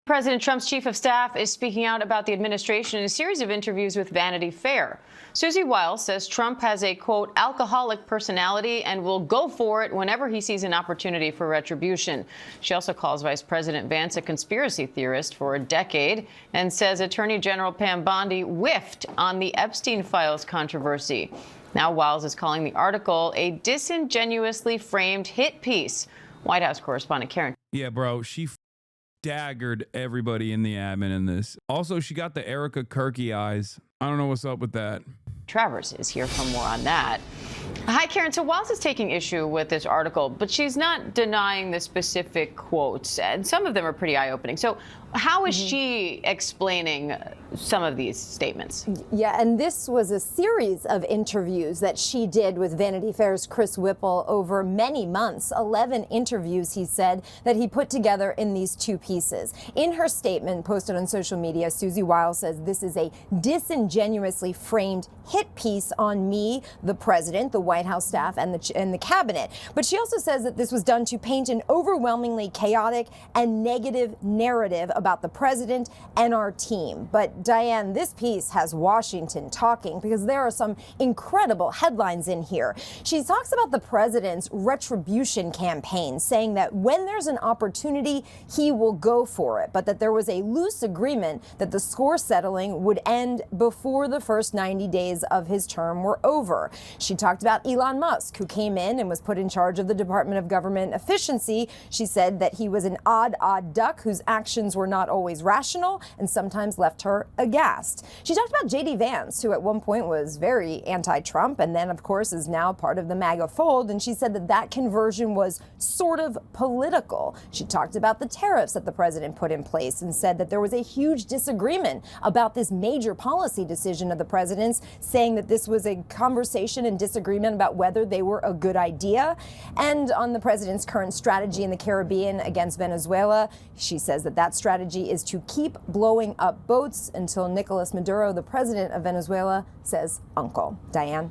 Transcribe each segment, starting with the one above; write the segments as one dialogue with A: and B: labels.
A: President Trump's chief of staff is speaking out about the administration in a series of interviews with Vanity Fair. Susie Wiles says Trump has a, quote, alcoholic personality and will go for it whenever he sees an opportunity for retribution. She also calls Vice President Vance a conspiracy theorist for a decade and says Attorney General Pam Bondi whiffed on the Epstein files controversy. Now Wiles is calling the article a disingenuously framed hit piece. White House correspondent Karen.
B: Yeah, bro, she daggered everybody in the admin in this. Also, she got the Erica Kirky eyes. I don't know what's up with that.
A: Travers is here for more on that. Hi, Karen. So Wiles is taking issue with this article, but she's not denying the specific quotes, and some of them are pretty eye-opening. So how is she explaining some of these statements?
C: Yeah, and this was a series of interviews that she did with Vanity Fair's Chris Whipple over many months. 11 interviews, he said, that he put together in these two pieces. In her statement posted on social media, Susie Wiles says this is a disingenuously framed hit piece on me, the president, the White House staff, and the cabinet. But she also says that this was done to paint an overwhelmingly chaotic and negative narrative about the president and our team. But Diane, this piece has Washington talking because there are some incredible headlines in here. She talks about the president's retribution campaign, saying that when there's an opportunity, he will go for it, but that there was a loose agreement that the score settling would end before the first 90 days of his term were over. She talked about Elon Musk, who came in and was put in charge of the Department of Government Efficiency. She said that he was an odd duck whose actions were not always rational and sometimes left her aghast. She talked about J.D. Vance, who at one point was very anti-Trump and then, of course, is now part of the MAGA fold. And she said that that conversion was sort of political. She talked about the tariffs that the president put in place and said that there was a huge disagreement about this major policy decision of the president's, saying that this was a conversation and disagreement about whether they were a good idea. And on the president's current strategy in the Caribbean against Venezuela, she says that that strategy is to keep blowing up boats until Nicolas Maduro, the president of Venezuela, says uncle. Diane.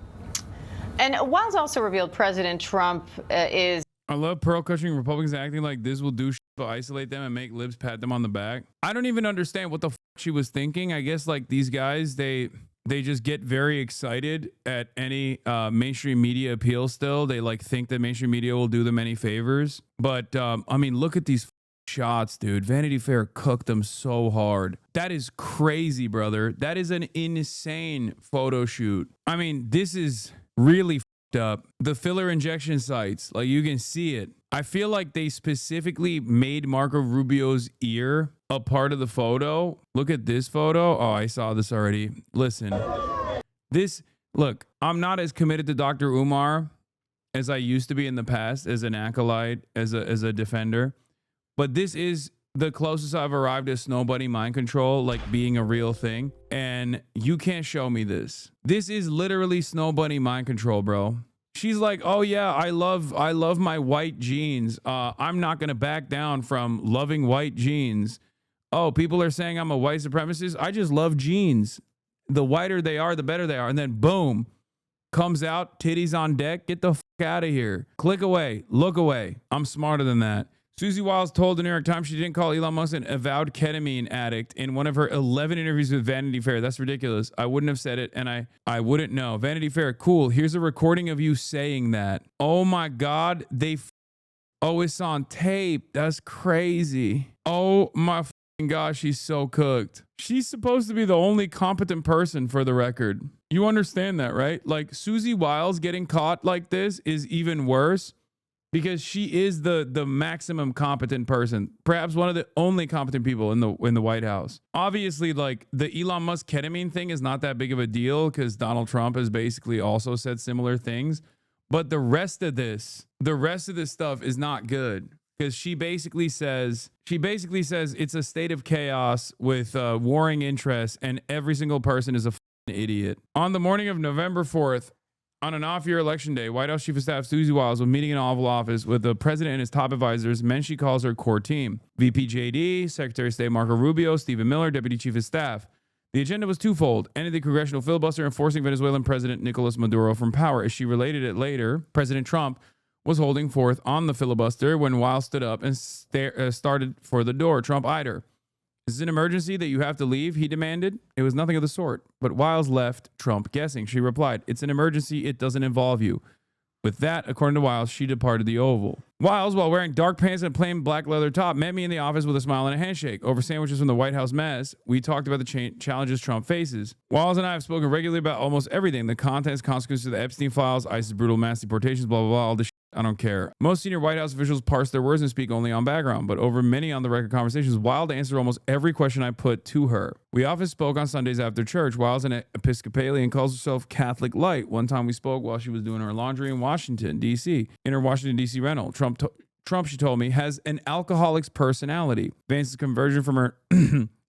A: And Wiles also revealed President Trump is...
B: I love pearl clutching Republicans acting like this will do shit to isolate them and make libs pat them on the back. I don't even understand what the she was thinking. I guess like these guys, they just get very excited at any mainstream media appeal still. They like think that mainstream media will do them any favors. But I mean, look at these shots, dude. Vanity Fair cooked them so hard. That is crazy, brother. That is an insane photo shoot. I mean, this is really up. The filler injection sites, like you can see it. I feel like they specifically made Marco Rubio's ear a part of the photo. Look at this photo. Oh, I saw this already. Listen, look, I'm not as committed to Dr. Umar as I used to be in the past as an acolyte, as a defender. But this is the closest I've arrived to Snow Bunny mind control, like being a real thing. And you can't show me this. This is literally Snow Bunny mind control, bro. She's like, oh yeah, I love my white jeans. I'm not gonna back down from loving white jeans. Oh, people are saying I'm a white supremacist. I just love jeans. The whiter they are, the better they are. And then boom, comes out, titties on deck. Get the fuck out of here. Click away, look away. I'm smarter than that. Susie Wiles told the New York Times she didn't call Elon Musk an avowed ketamine addict in one of her 11 interviews with Vanity Fair. That's ridiculous. I wouldn't have said it, and I wouldn't know. Vanity Fair, cool. Here's a recording of you saying that. Oh my God, oh, it's on tape. That's crazy. Oh my gosh, she's so cooked. She's supposed to be the only competent person, for the record. You understand that, right? Like Susie Wiles getting caught like this is even worse, because she is the maximum competent person, perhaps one of the only competent people in the White House. Obviously, like the Elon Musk ketamine thing is not that big of a deal because Donald Trump has basically also said similar things. But the rest of this stuff is not good, because she basically says it's a state of chaos with warring interests, and every single person is a idiot. On the morning of November 4th. On an off-year election day, White House Chief of Staff Susie Wiles was meeting in Oval Office with the president and his top advisors, men she calls her core team. VP JD, Secretary of State Marco Rubio, Stephen Miller, Deputy Chief of Staff. The agenda was twofold: ending the congressional filibuster and forcing Venezuelan President Nicolas Maduro from power. As she related it later, President Trump was holding forth on the filibuster when Wiles stood up and started for the door. Trump eyed her. Is this an emergency that you have to leave? He demanded. It was nothing of the sort. But Wiles left Trump guessing. She replied, it's an emergency. It doesn't involve you. With that, according to Wiles, she departed the Oval. Wiles, while wearing dark pants and a plain black leather top, met me in the office with a smile and a handshake. Over sandwiches from the White House mess, we talked about the challenges Trump faces. Wiles and I have spoken regularly about almost everything. The contents, consequences of the Epstein files, ISIS brutal mass deportations, blah, blah, blah, all this shit. I don't care. Most senior White House officials parse their words and speak only on background, but over many on-the-record conversations, Wiles answered almost every question I put to her. We often spoke on Sundays after church. Wiles, an Episcopalian, calls herself Catholic Light. One time we spoke while she was doing her laundry in Washington, D.C., in her Washington, D.C. rental. Trump, she told me, has an alcoholic's personality. Vance's conversion from her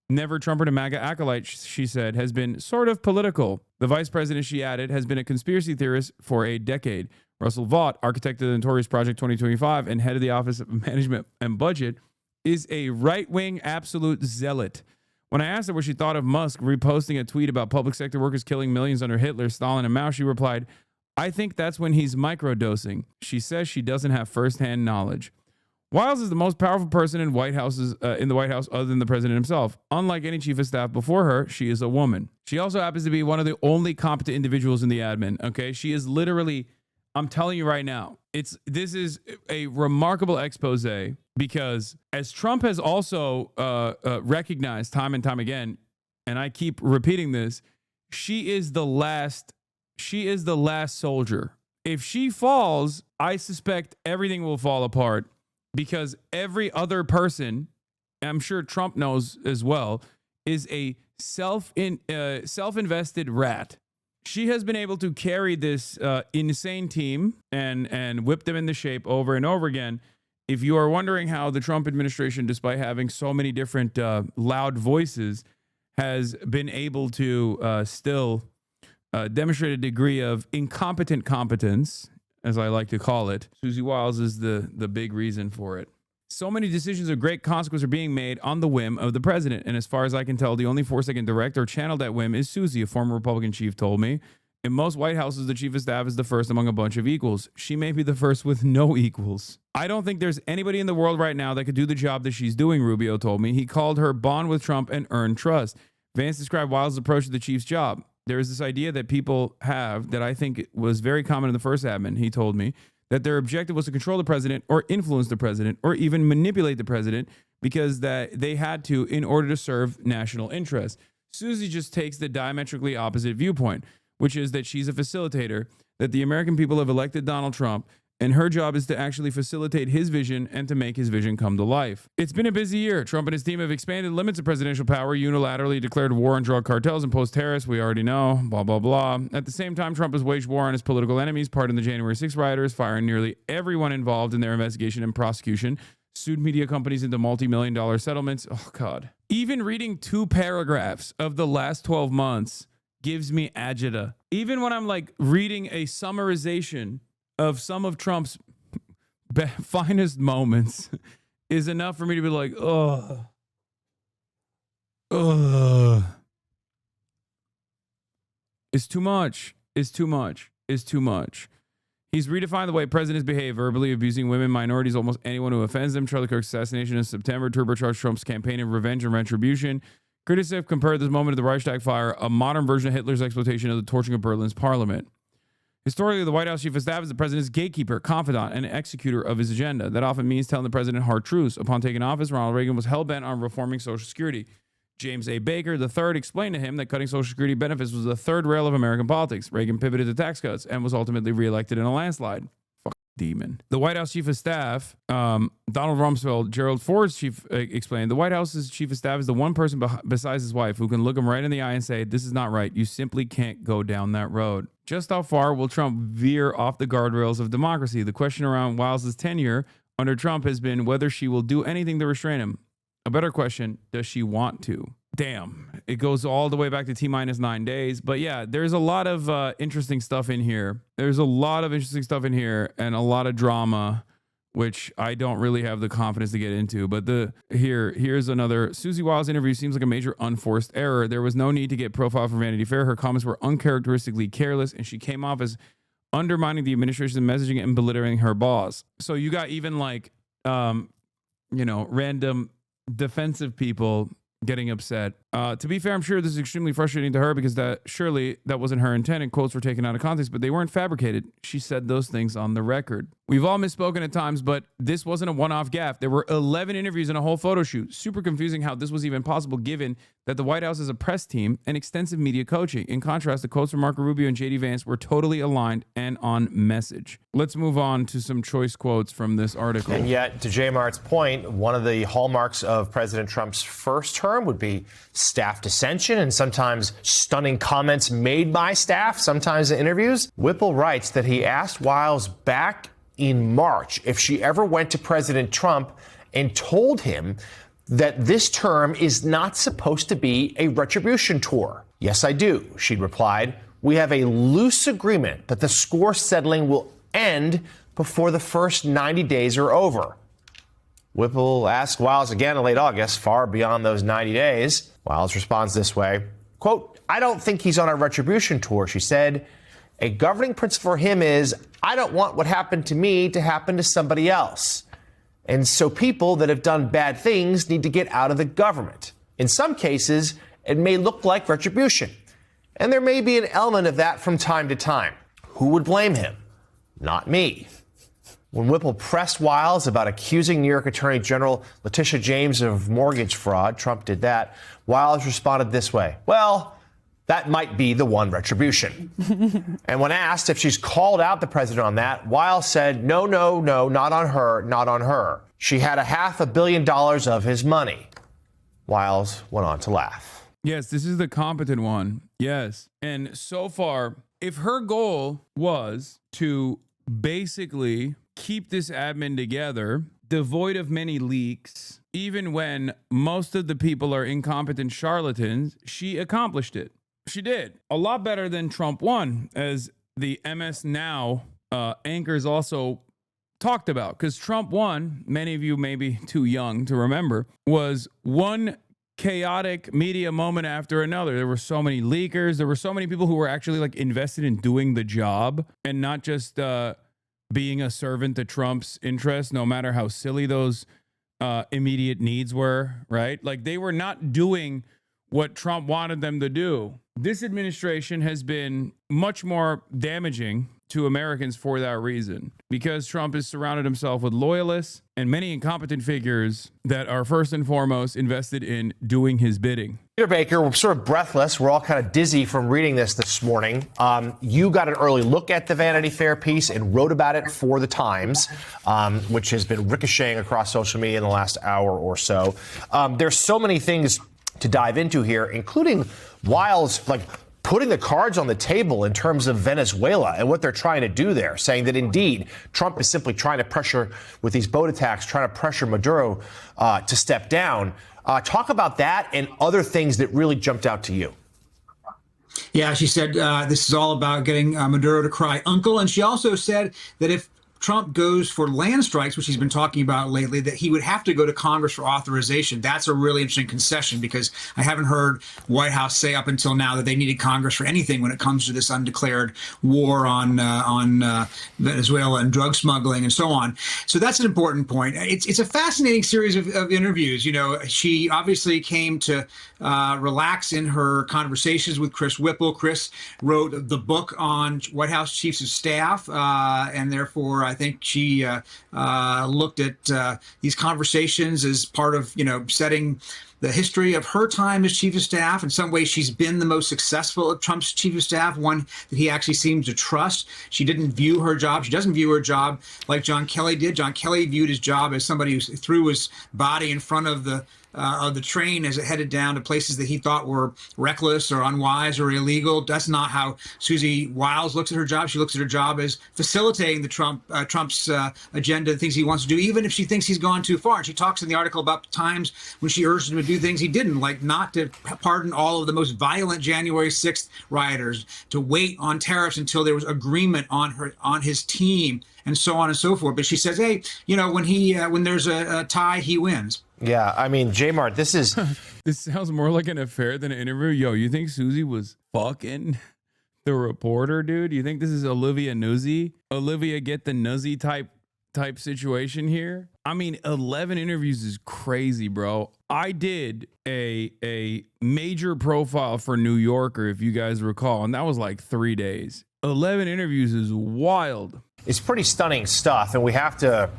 B: never Trumper to MAGA acolyte, she said, has been sort of political. The vice president, she added, has been a conspiracy theorist for a decade. Russell Vought, architect of the notorious Project 2025 and head of the Office of Management and Budget, is a right-wing absolute zealot. When I asked her what she thought of Musk reposting a tweet about public sector workers killing millions under Hitler, Stalin, and Mao, she replied, I think that's when he's microdosing. She says she doesn't have firsthand knowledge. Wiles is the most powerful person in the White House other than the president himself. Unlike any chief of staff before her, she is a woman. She also happens to be one of the only competent individuals in the admin. Okay, she is literally, I'm telling you right now, this is a remarkable expose because as Trump has also recognized time and time again, and I keep repeating this, she is the last soldier. If she falls, I suspect everything will fall apart because every other person, I'm sure Trump knows as well, is a self-invested rat. She has been able to carry this insane team and whip them into shape over and over again. If you are wondering how the Trump administration, despite having so many different loud voices, has been able to still demonstrate a degree of incompetent competence, as I like to call it, Susie Wiles is the big reason for it. So many decisions of great consequence are being made on the whim of the president. And as far as I can tell, the only force that can direct or channel that whim is Susie, a former Republican chief told me. In most White Houses, the chief of staff is the first among a bunch of equals. She may be the first with no equals. I don't think there's anybody in the world right now that could do the job that she's doing, Rubio told me. He called her bond with Trump and earn trust. Vance described Wiles' approach to the chief's job. There is this idea that people have that I think was very common in the first admin, he told me, that their objective was to control the president or influence the president or even manipulate the president because that they had to in order to serve national interests. Susie just takes the diametrically opposite viewpoint, which is that she's a facilitator, that the American people have elected Donald Trump, and her job is to actually facilitate his vision and to make his vision come to life. It's been a busy year. Trump and his team have expanded limits of presidential power, unilaterally declared war on drug cartels and post-terrorists. We already know, blah, blah, blah. At the same time, Trump has waged war on his political enemies, pardoned the January 6th rioters, firing nearly everyone involved in their investigation and prosecution, sued media companies into multi-million-dollar settlements. Oh, God. Even reading 2 paragraphs of the last 12 months gives me agita. Even when I'm like reading a summarization of some of Trump's finest moments is enough for me to be like, ugh. It's too much. It's too much. It's too much. He's redefined the way presidents behave, verbally abusing women, minorities, almost anyone who offends them. Charlie Kirk's assassination in September turbocharged Trump's campaign of revenge and retribution. Critics have compared this moment to the Reichstag fire, a modern version of Hitler's exploitation of the torching of Berlin's parliament. Historically, the White House chief of staff is the president's gatekeeper, confidant, and executor of his agenda. That often means telling the president hard truths. Upon taking office, Ronald Reagan was hell-bent on reforming Social Security. James A. Baker III explained to him that cutting Social Security benefits was the third rail of American politics. Reagan pivoted to tax cuts and was ultimately reelected in a landslide. Demon. The White House chief of staff, Donald Rumsfeld, Gerald Ford's chief, explained, the White House's chief of staff is the one person besides his wife who can look him right in the eye and say, this is not right. You simply can't go down that road. Just how far will Trump veer off the guardrails of democracy? The question around Wiles' tenure under Trump has been whether she will do anything to restrain him. A better question, does she want to? Damn, it goes all the way back to T-minus 9 days. But yeah, there's a lot of interesting stuff in here. There's a lot of interesting stuff in here and a lot of drama, which I don't really have the confidence to get into. But here's another. Susie Wiles' interview seems like a major unforced error. There was no need to get profiled for Vanity Fair. Her comments were uncharacteristically careless, and she came off as undermining the administration's messaging and belittling her boss. So you got even like, random defensive people getting upset. To be fair, I'm sure this is extremely frustrating to her because surely that wasn't her intent and quotes were taken out of context, but they weren't fabricated. She said those things on the record. We've all misspoken at times, but this wasn't a one-off gaffe. There were 11 interviews and a whole photo shoot. Super confusing how this was even possible given that the White House has a press team and extensive media coaching. In contrast, the quotes from Marco Rubio and JD Vance were totally aligned and on message. Let's move on to some choice quotes from this article.
D: And yet, to J. Mart's point, one of the hallmarks of President Trump's first term would be staff dissension and sometimes stunning comments made by staff, sometimes in interviews. Whipple writes that he asked Wiles back in March if she ever went to President Trump and told him that this term is not supposed to be a retribution tour. Yes, I do, she replied. We have a loose agreement that the score settling will end before the first 90 days are over. Whipple asked Wiles again in late August, far beyond those 90 days. Wiles responds this way, quote, I don't think he's on a retribution tour, she said. A governing principle for him is, I don't want what happened to me to happen to somebody else. And so people that have done bad things need to get out of the government. In some cases, it may look like retribution. And there may be an element of that from time to time. Who would blame him? Not me. When Whipple pressed Wiles about accusing New York Attorney General Letitia James of mortgage fraud, Trump did that, Wiles responded this way, well, that might be the one retribution. And when asked if she's called out the president on that, Wiles said, no, not on her, not on her. She had $500 million of his money. Wiles went on to laugh.
B: Yes, this is the competent one. Yes. And so far, if her goal was to basically keep this admin together, devoid of many leaks, even when most of the people are incompetent charlatans, she accomplished it. She did. A lot better than Trump 1, as the MS Now anchors also talked about. Because Trump 1, many of you may be too young to remember, was one chaotic media moment after another. There were so many leakers. There were so many people who were actually like invested in doing the job and not just being a servant to Trump's interests, no matter how silly those immediate needs were, right? Like they were not doing what Trump wanted them to do. This administration has been much more damaging to Americans for that reason, because Trump has surrounded himself with loyalists and many incompetent figures that are first and foremost invested in doing his bidding.
D: Peter Baker, we're sort of breathless. We're all kind of dizzy from reading this morning. You got an early look at the Vanity Fair piece and wrote about it for The Times, which has been ricocheting across social media in the last hour or so. There's so many things to dive into here, including Wiles, putting the cards on the table in terms of Venezuela and what they're trying to do there, saying that indeed Trump is simply trying to pressure, with these boat attacks, trying to pressure Maduro to step down. Talk about that and other things that really jumped out to you.
E: Yeah, she said this is all about getting Maduro to cry uncle. And she also said that if Trump goes for land strikes, which he's been talking about lately, that he would have to go to Congress for authorization. That's a really interesting concession, because I haven't heard White House say up until now that they needed Congress for anything when it comes to this undeclared war on Venezuela and drug smuggling and so on. So that's an important point. It's a fascinating series of interviews. You know, she obviously came to relax in her conversations with Chris Whipple. Chris wrote the book on White House chiefs of staff, and therefore I think she looked at these conversations as part of, setting the history of her time as chief of staff. In some ways, she's been the most successful of Trump's chief of staff, one that he actually seems to trust. She didn't view her job. She doesn't view her job like John Kelly did. John Kelly viewed his job as somebody who threw his body in front of the train as it headed down to places that he thought were reckless or unwise or illegal. That's not how Susie Wiles looks at her job. She looks at her job as facilitating the Trump's agenda, the things he wants to do, even if she thinks he's gone too far. And she talks in the article about times when she urged him to do things he didn't, like not to pardon all of the most violent January 6th rioters, to wait on tariffs until there was agreement on his team, and so on and so forth. But she says, hey, when there's a tie, he wins.
D: Yeah, I mean, J-Mart, this is...
B: This sounds more like an affair than an interview. Yo, you think Susie was fucking the reporter, dude? You think this is Olivia Nuzzi? Olivia get the Nuzzi type situation here? I mean, 11 interviews is crazy, bro. I did a major profile for New Yorker, if you guys recall, and that was like 3 days. 11 interviews is wild.
D: It's pretty stunning stuff, and we have to,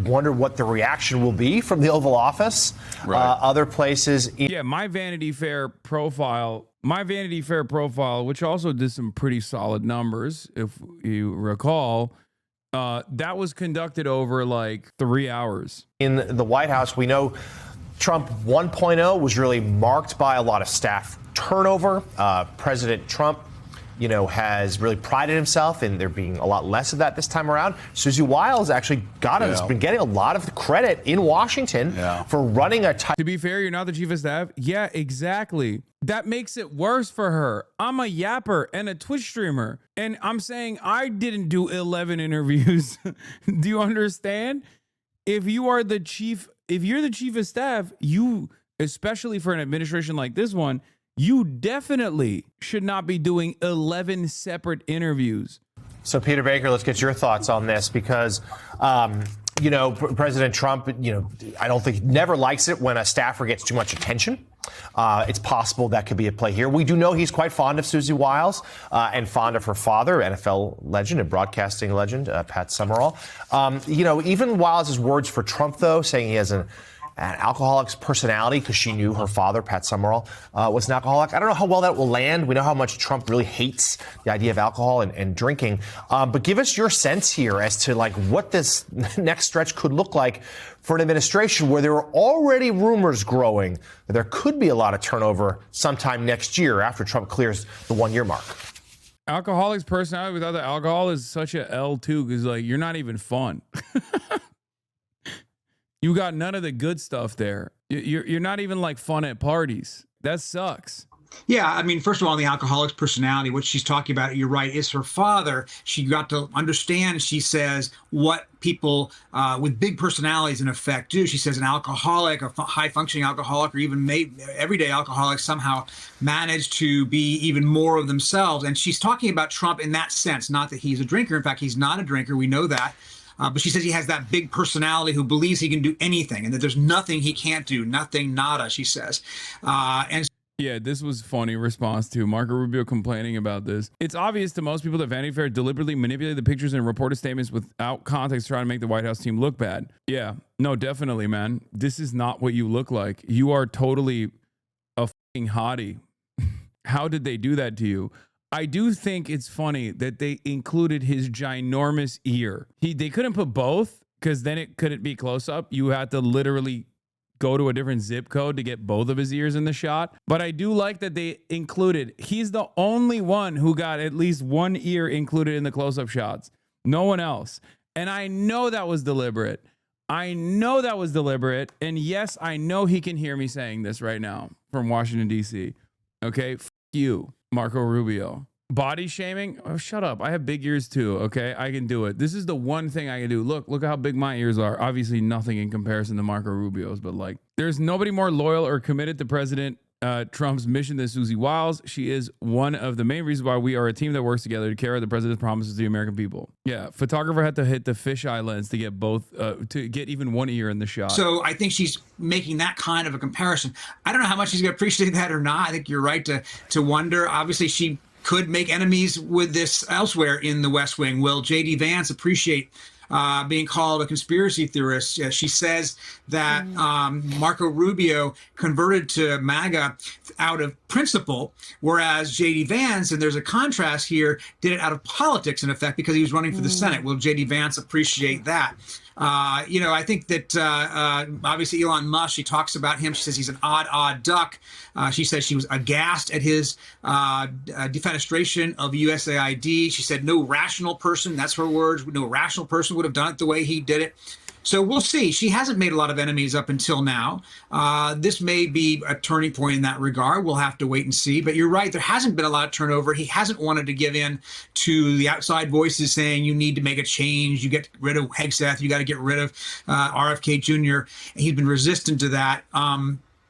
D: wonder what the reaction will be from the Oval Office. Right. Other places.
B: Yeah, my Vanity Fair profile, which also did some pretty solid numbers, if you recall, that was conducted over like 3 hours.
D: In the White House, we know Trump 1.0 was really marked by a lot of staff turnover. President Trump, has really prided himself in there being a lot less of that this time around. Susie Wiles actually has been getting a lot of the credit in Washington for running a tight.
B: To be fair, you're not the chief of staff. Yeah, exactly. That makes it worse for her. I'm a yapper and a Twitch streamer, and I'm saying I didn't do 11 interviews. Do you understand? If you're the chief of staff, you, especially for an administration like this one, you definitely should not be doing 11 separate interviews.
D: So, Peter Baker, let's get your thoughts on this because, President Trump, I don't think never likes it when a staffer gets too much attention. It's possible that could be at play here. We do know he's quite fond of Susie Wiles and fond of her father, NFL legend and broadcasting legend, Pat Summerall. Even Wiles' words for Trump, though, saying he has an alcoholic's personality because she knew her father, Pat Summerall, was an alcoholic. I don't know how well that will land. We know how much Trump really hates the idea of alcohol and drinking. But give us your sense here as to what this next stretch could look like for an administration where there are already rumors growing that there could be a lot of turnover sometime next year after Trump clears the 1 year mark.
B: Alcoholic's personality without the alcohol is such a L too, because you're not even fun. You got none of the good stuff there. You're not even fun at parties. That sucks.
E: Yeah, I mean, first of all, the alcoholic's personality, what she's talking about, you're right, is her father. She got to understand, she says, what people with big personalities, in effect, do. She says an alcoholic, a high-functioning alcoholic, or even everyday alcoholics somehow manage to be even more of themselves. And she's talking about Trump in that sense, not that he's a drinker. In fact, he's not a drinker. We know that. But she says he has that big personality who believes he can do anything and that there's nothing he can't do, nothing, nada, she says.
B: Yeah, this was funny response to Marco Rubio complaining about this. It's obvious to most people that Vanity Fair deliberately manipulated the pictures and reported statements without context trying to make the White House team look bad. Yeah, no, definitely, man. This is not what you look like. You are totally a fucking hottie. How did they do that to you? I do think it's funny that they included his ginormous ear. They couldn't put both because then it couldn't be close up. You had to literally go to a different zip code to get both of his ears in the shot. But I do like that they included, he's the only one who got at least one ear included in the close-up shots. No one else. And I know that was deliberate. And yes, I know he can hear me saying this right now from Washington, D.C. Okay, f you, Marco Rubio. Body shaming? Oh, shut up. I have big ears too, okay? I can do it. This is the one thing I can do. Look how big my ears are. Obviously nothing in comparison to Marco Rubio's, but there's nobody more loyal or committed to President Trump's mission than Susie Wiles. She is one of the main reasons why we are a team that works together to carry the president's promises to the American people. Yeah, photographer had to hit the fisheye lens to get both, to get even one ear in the shot.
E: So I think she's making that kind of a comparison. I don't know how much she's going to appreciate that or not. I think you're right to wonder. Obviously, she could make enemies with this elsewhere in the West Wing. Will J.D. Vance appreciate being called a conspiracy theorist? She says that Marco Rubio converted to MAGA out of principle, whereas J.D. Vance, and there's a contrast here, did it out of politics, in effect, because he was running for the Senate. Will J.D. Vance appreciate that? I think that obviously Elon Musk, she talks about him. She says he's an odd duck. She says she was aghast at his defenestration of USAID. She said no rational person, that's her words, no rational person would have done it the way he did it. So we'll see. She hasn't made a lot of enemies up until now. This may be a turning point in that regard. We'll have to wait and see. But you're right. There hasn't been a lot of turnover. He hasn't wanted to give in to the outside voices saying you need to make a change. You get rid of Hegseth. You got to get rid of RFK Jr. He's been resistant to that.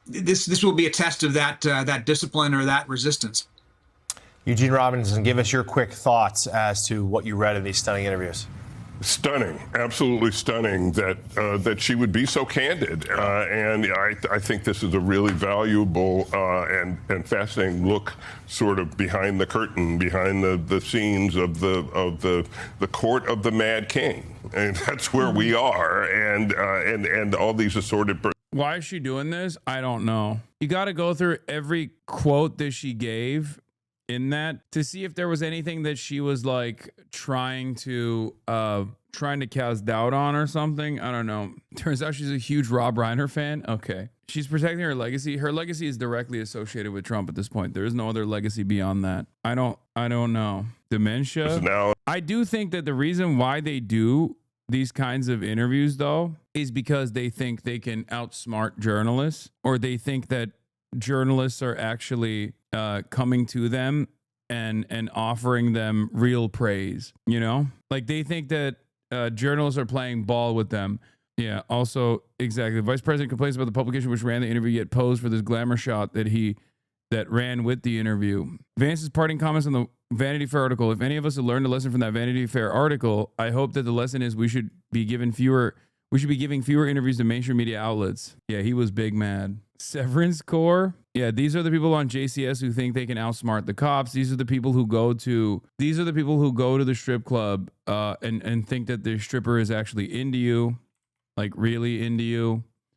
E: This will be a test of that discipline or that resistance.
D: Eugene Robinson, give us your quick thoughts as to what you read in these stunning interviews.
F: Stunning, absolutely stunning that she would be so candid, and I think this is a really valuable and fascinating look, sort of behind the curtain, behind the scenes of the court of the Mad King, and that's where we are, and all these assorted.
B: Why is she doing this? I don't know. You got to go through every quote that she gave in that to see if there was anything that she was like trying to cast doubt on or something. I don't know. Turns out she's a huge Rob Reiner fan. Okay. She's protecting her legacy. Her legacy is directly associated with Trump at this point. There is no other legacy beyond that. I don't know. Dementia.
F: Now,
B: I do think that the reason why they do these kinds of interviews though is because they think they can outsmart journalists, or they think that journalists are actually coming to them and offering them real praise, you know? Like they think that journalists are playing ball with them. Yeah, also, exactly. The vice president complains about the publication which ran the interview yet posed for this glamour shot that ran with the interview. Vance's parting comments on the Vanity Fair article. If any of us have learned a lesson from that Vanity Fair article, I hope that the lesson is we should be giving fewer interviews to mainstream media outlets. Yeah, he was big mad. Severance Corps. Yeah, these are the people on JCS who think they can outsmart the cops. These are the people who go to the strip club and think that the stripper is actually into you, like really into you.